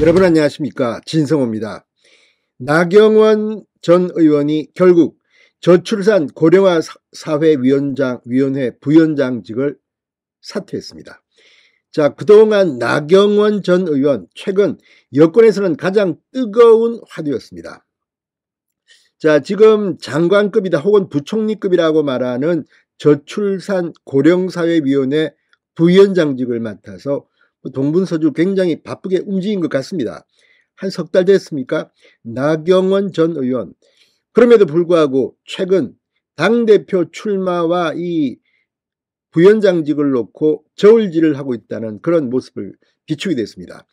여러분 안녕하십니까, 진성호입니다. 나경원 전 의원이 결국 저출산 고령화 사회위원회 부위원장직을 사퇴했습니다. 자, 그동안 나경원 전 의원 최근 여권에서는 가장 뜨거운 화두였습니다. 자, 지금 장관급이다 혹은 부총리급이라고 말하는 저출산 고령사회위원회 부위원장직을 맡아서 동분서주 굉장히 바쁘게 움직인 것 같습니다. 한 석 달 됐습니까? 나경원 전 의원. 그럼에도 불구하고 최근 당대표 출마와 이 부위원장직을 놓고 저울질을 하고 있다는 그런 모습을 비추게 됐습니다.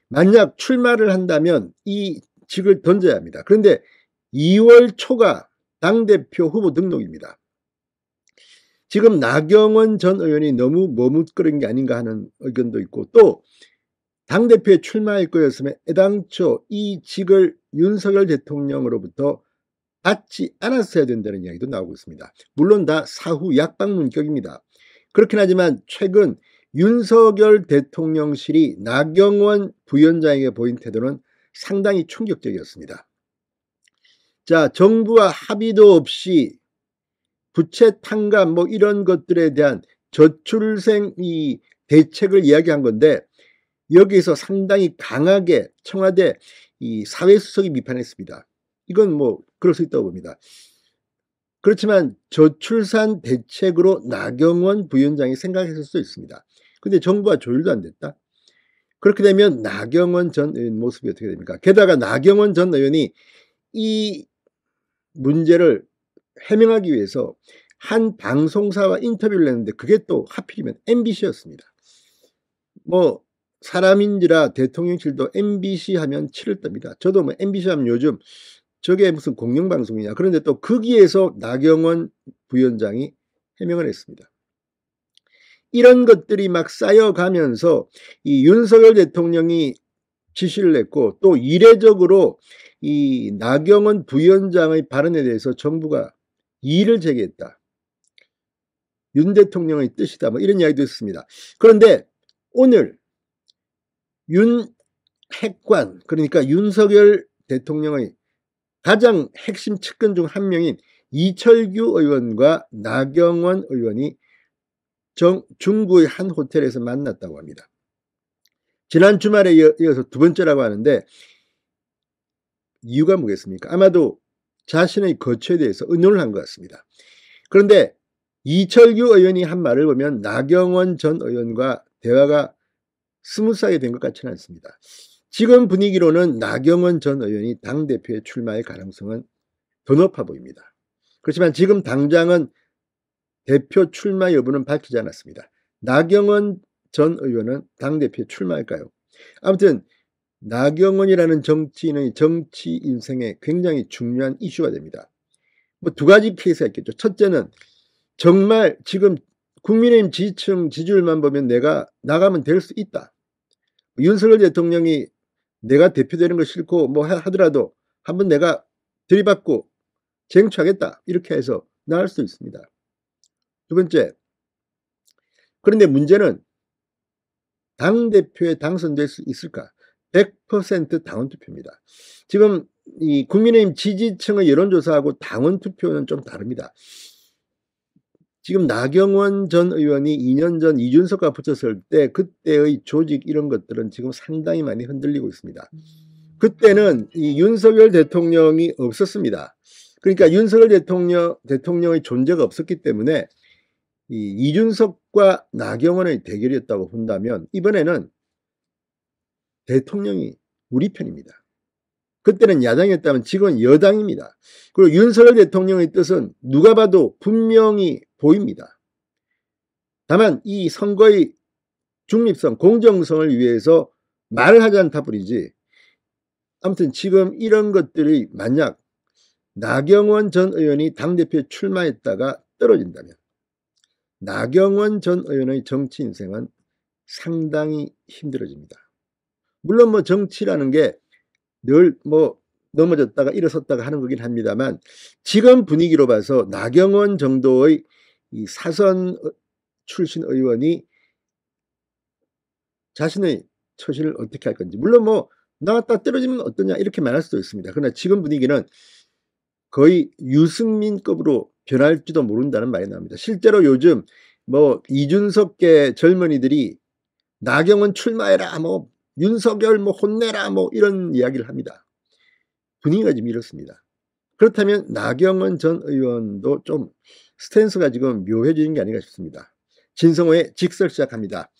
만약 출마를 한다면 이 직을 던져야 합니다. 그런데 2월 초가 당대표 후보 등록입니다. 지금 나경원 전 의원이 너무 머뭇거린 게 아닌가 하는 의견도 있고, 또 당대표에 출마할 거였으면 애당초 이 직을 윤석열 대통령으로부터 받지 않았어야 된다는 이야기도 나오고 있습니다. 물론 다 사후 약방문격입니다. 그렇긴 하지만 최근 윤석열 대통령실이 나경원 부위원장에게 보인 태도는 상당히 충격적이었습니다. 자, 정부와 합의도 없이 부채 탕감 이런 것들에 대한 저출생 이 대책을 이야기한 건데, 여기에서 상당히 강하게 청와대 이 사회수석이 비판했습니다. 이건 그럴 수 있다고 봅니다. 그렇지만 저출산 대책으로 나경원 부위원장이 생각했을 수도 있습니다. 근데 정부와 조율도 안 됐다. 그렇게 되면 나경원 전 의원 모습이 어떻게 됩니까? 게다가 나경원 전 의원이 이 문제를 해명하기 위해서 한 방송사와 인터뷰를 했는데 그게 또 하필이면 MBC였습니다. 사람인지라 대통령실도 MBC 하면 치를 떱니다. 저도 MBC 하면 요즘 저게 무슨 공영방송이냐. 그런데 또 거기에서 나경원 부위원장이 해명을 했습니다. 이런 것들이 막 쌓여가면서 이 윤석열 대통령이 지시를 냈고, 또 이례적으로 이 나경원 부위원장의 발언에 대해서 정부가 이의를 제기했다. 윤 대통령의 뜻이다. 이런 이야기도 있습니다. 그런데 오늘 윤 핵관, 그러니까 윤석열 대통령의 가장 핵심 측근 중 한 명인 이철규 의원과 나경원 의원이 중구의 한 호텔에서 만났다고 합니다. 지난 주말에 이어서 두 번째라고 하는데, 이유가 뭐겠습니까? 아마도 자신의 거처에 대해서 의논을 한 것 같습니다. 그런데 이철규 의원이 한 말을 보면 나경원 전 의원과 대화가 스무스하게 된 것 같지는 않습니다. 지금 분위기로는 나경원 전 의원이 당대표에 출마할 가능성은 더 높아 보입니다. 그렇지만 지금 당장은 대표 출마 여부는 밝히지 않았습니다. 나경원 전 의원은 당대표에 출마할까요? 아무튼 나경원이라는 정치인의 정치 인생에 굉장히 중요한 이슈가 됩니다. 두 가지 케이스가 있겠죠. 첫째는 정말 지금 국민의힘 지지층 지지율만 보면 내가 나가면 될 수 있다. 윤석열 대통령이 내가 대표되는 거 싫고 하더라도 한번 내가 들이받고 쟁취하겠다. 이렇게 해서 나갈 수 있습니다. 두 번째, 그런데 문제는 당대표에 당선될 수 있을까? 100% 당원투표입니다. 지금 이 국민의힘 지지층의 여론조사하고 당원투표는 좀 다릅니다. 지금 나경원 전 의원이 2년 전 이준석과 붙었을 때 그때의 조직 이런 것들은 지금 상당히 많이 흔들리고 있습니다. 그때는 이 윤석열 대통령이 없었습니다. 그러니까 윤석열 대통령의 존재가 없었기 때문에 이 이준석과 나경원의 대결이었다고 본다면, 이번에는 대통령이 우리 편입니다. 그때는 야당이었다면 지금은 여당입니다. 그리고 윤석열 대통령의 뜻은 누가 봐도 분명히 보입니다. 다만 이 선거의 중립성, 공정성을 위해서 말을 하지 않다 뿐이지, 아무튼 지금 이런 것들이 만약 나경원 전 의원이 당대표에 출마했다가 떨어진다면 나경원 전 의원의 정치 인생은 상당히 힘들어집니다. 물론 정치라는 게 늘 넘어졌다가 일어섰다가 하는 거긴 합니다만, 지금 분위기로 봐서 나경원 정도의 이 사선 출신 의원이 자신의 처신을 어떻게 할 건지, 물론 나갔다 떨어지면 어떠냐 이렇게 말할 수도 있습니다. 그러나 지금 분위기는 거의 유승민급으로 변할지도 모른다는 말이 나옵니다. 실제로 요즘 뭐 이준석계 젊은이들이 나경원 출마해라, 뭐 윤석열 뭐 혼내라, 뭐 이런 이야기를 합니다. 분위기가 지금 이렇습니다. 그렇다면 나경원 전 의원도 좀 스탠스가 지금 묘해지는 게 아닌가 싶습니다. 진성호의 직설 시작합니다.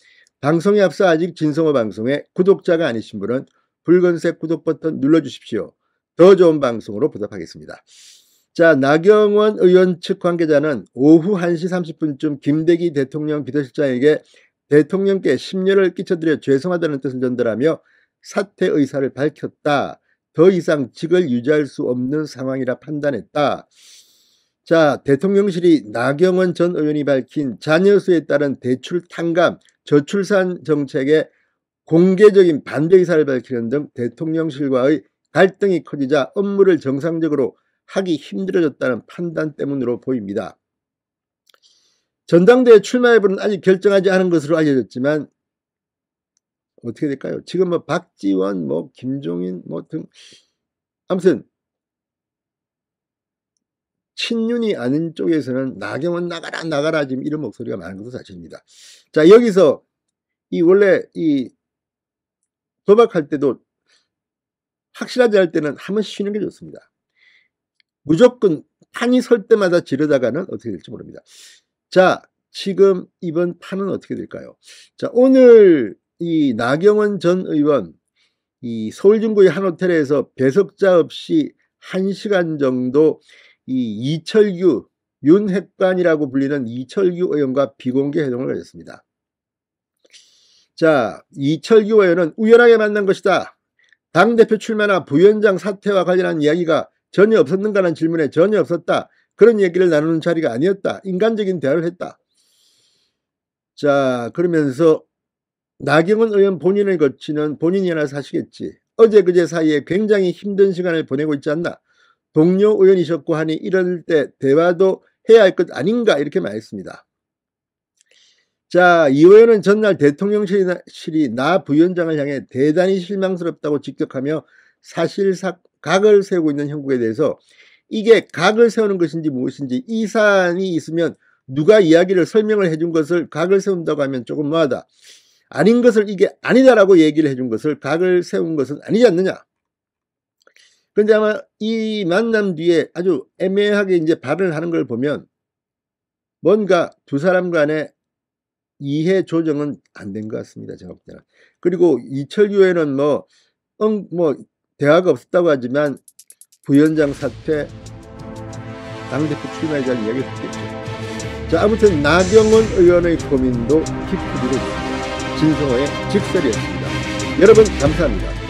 방송에 앞서 아직 진성호 방송에 구독자가 아니신 분은 붉은색 구독 버튼 눌러주십시오. 더 좋은 방송으로 보답하겠습니다. 자, 나경원 의원 측 관계자는 오후 1시 30분쯤 김대기 대통령 비서실장에게 대통령께 심려를 끼쳐드려 죄송하다는 뜻을 전달하며 사퇴 의사를 밝혔다. 더 이상 직을 유지할 수 없는 상황이라 판단했다. 자, 대통령실이 나경원 전 의원이 밝힌 자녀 수에 따른 대출 탕감, 저출산 정책에 공개적인 반대 의사를 밝히는 등 대통령실과의 갈등이 커지자 업무를 정상적으로 하기 힘들어졌다는 판단 때문으로 보입니다. 전당대회 출마 여부는 아직 결정하지 않은 것으로 알려졌지만 어떻게 될까요? 지금 뭐 박지원, 뭐 김종인 뭐 등 아무튼 친윤이 아닌 쪽에서는 나경원 나가라 나가라 지금 이런 목소리가 많은 것도 사실입니다. 자, 여기서 원래 도박할 때도 확실하지 않을 때는 한번 쉬는 게 좋습니다. 무조건 판이 설 때마다 지르다가는 어떻게 될지 모릅니다. 자, 지금 이번 판은 어떻게 될까요? 자, 오늘 이 나경원 전 의원 서울 중구의 한 호텔에서 배석자 없이 1시간 정도 이철규 윤핵관이라고 불리는 이철규 의원과 비공개 회동을 가졌습니다. 자, 이철규 의원은 우연하게 만난 것이다. 당대표 출마나 부위원장 사퇴와 관련한 이야기가 전혀 없었는가라는 질문에 전혀 없었다. 그런 얘기를 나누는 자리가 아니었다. 인간적인 대화를 했다. 자, 그러면서 나경원 의원 본인을 거치는 본인이 알아서 하시겠지. 어제 그제 사이에 굉장히 힘든 시간을 보내고 있지 않나. 동료 의원이셨고 하니 이럴 때 대화도 해야 할 것 아닌가 이렇게 말했습니다. 자, 이 의원은 전날 대통령실이 나 부위원장을 향해 대단히 실망스럽다고 직격하며 사실상 각을 세우고 있는 형국에 대해서 이게 각을 세우는 것인지 무엇인지 이 사안이 있으면 누가 이야기를 설명을 해준 것을 각을 세운다고 하면 조금 뭐하다. 아닌 것을 이게 아니다라고 얘기를 해준 것을 각을 세운 것은 아니지 않느냐. 그런데 아마 이 만남 뒤에 아주 애매하게 이제 발언을 하는 걸 보면 뭔가 두 사람 간의 이해 조정은 안 된 것 같습니다. 제가 볼 때는. 그리고 이철규 의원은 뭐 대화가 없었다고 하지만 부위원장 사퇴, 당대표 출마에 대한 이야기를 했겠죠. 자, 아무튼 나경원 의원의 고민도 깊어지고 있습니다. 진성호의 직설이었습니다. 여러분 감사합니다.